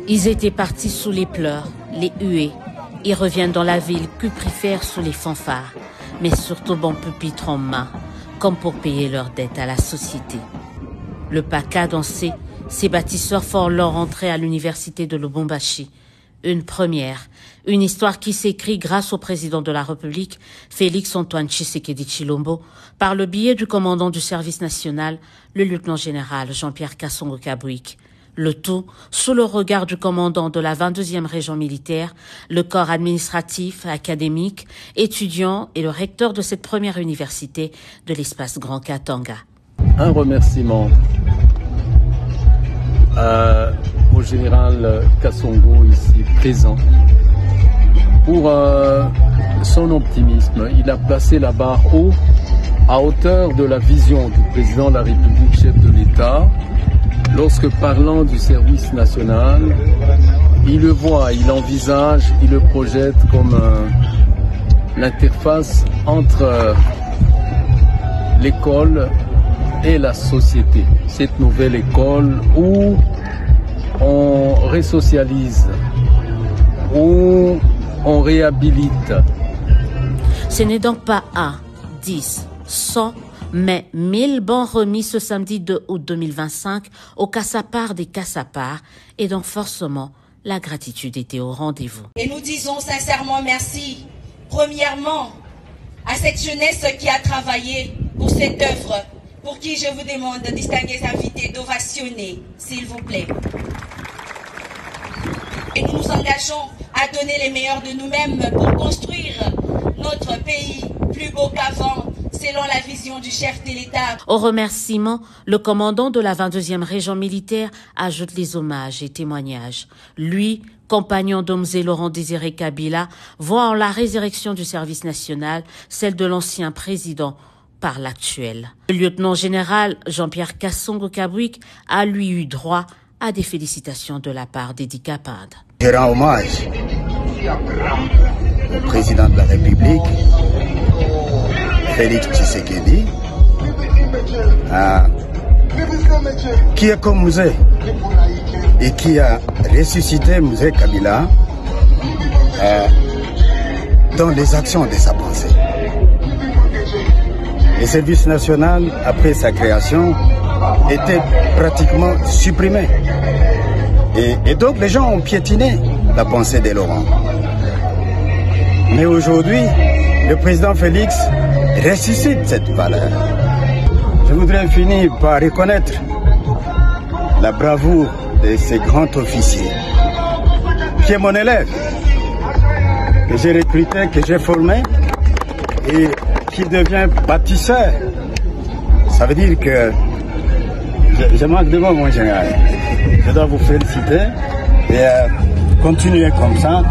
Ils étaient partis sous les pleurs, les huées. Ils reviennent dans la ville cuprifère sous les fanfares, mais surtout bon pupitre en main, comme pour payer leurs dettes à la société. Le pas cadencé, ces bâtisseurs forent leur entrée à l'université de Lubumbashi. Une première, une histoire qui s'écrit grâce au président de la République, Félix-Antoine Tshisekedi Tshilombo, par le biais du commandant du service national, le lieutenant-général Jean-Pierre Kasongo-Kabwik. Le tout sous le regard du commandant de la 22e région militaire, le corps administratif, académique, étudiant et le recteur de cette première université de l'espace Grand Katanga. Un remerciement au général Kasongo ici présent pour son optimisme. Il a placé la barre haut à hauteur de la vision du président de la République, chef de l'État. Lorsque parlant du service national, il le voit, il envisage, il le projette comme l'interface entre l'école et la société. Cette nouvelle école où on resocialise, où on réhabilite. Ce n'est donc pas 1, 10, 100, mais 1000 bancs remis ce samedi 2 août 2025 aux Cassapars des Cassapars, et donc forcément la gratitude était au rendez-vous. Et nous disons sincèrement merci, premièrement, à cette jeunesse qui a travaillé pour cette œuvre, pour qui je vous demande, distingués invités, d'ovationner, s'il vous plaît. Et nous nous engageons à donner les meilleurs de nous-mêmes pour construire notre pays plus beau qu'avant, selon la vision du chef de l'État. Au remerciement, le commandant de la 22e région militaire ajoute les hommages et témoignages. Lui, compagnon d'Omzé Laurent Désiré Kabila, voit en la résurrection du service national celle de l'ancien président par l'actuel. Le lieutenant-général Jean-Pierre Kasongo-Kabwik a lui eu droit à des félicitations de la part d'Edi Kapad. Je rends hommage au président de la République, Félix Tshisekedi, qui est comme Mouzé et qui a ressuscité Mouzé Kabila dans les actions de sa pensée. Le service national, après sa création, était pratiquement supprimé. Et donc les gens ont piétiné la pensée de Laurent. Mais aujourd'hui, le président Félix ressuscite cette valeur. Je voudrais finir par reconnaître la bravoure de ces grands officiers, qui est mon élève, que j'ai recruté, que j'ai formé, et qui devient bâtisseur. Ça veut dire que je manque de mots, mon général. Je dois vous féliciter et continuer comme ça.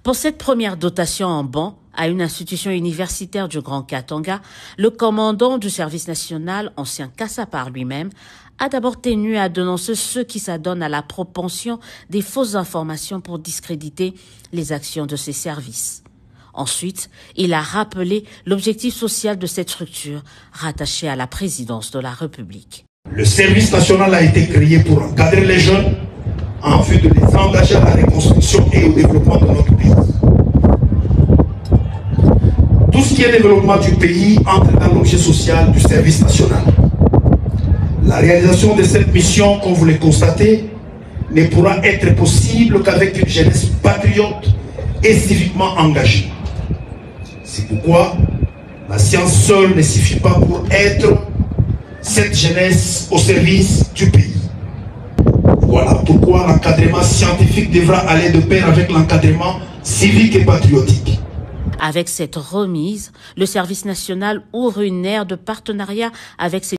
Pour cette première dotation en banc à une institution universitaire du Grand Katanga, le commandant du service national, ancien Cassapar lui-même, a d'abord tenu à dénoncer ceux qui s'adonnent à la propension des fausses informations pour discréditer les actions de ces services. Ensuite, il a rappelé l'objectif social de cette structure rattachée à la présidence de la République. Le service national a été créé pour encadrer les jeunes en vue de les engager à la reconstruction et au développement de notre pays. Tout ce qui est développement du pays entre dans l'objet social du service national. La réalisation de cette mission, comme vous le constatez, ne pourra être possible qu'avec une jeunesse patriote et civiquement engagée. C'est pourquoi la science seule ne suffit pas pour être cette jeunesse au service du pays. Voilà pourquoi l'encadrement scientifique devra aller de pair avec l'encadrement civique et patriotique. Avec cette remise, le service national ouvre une ère de partenariat avec ses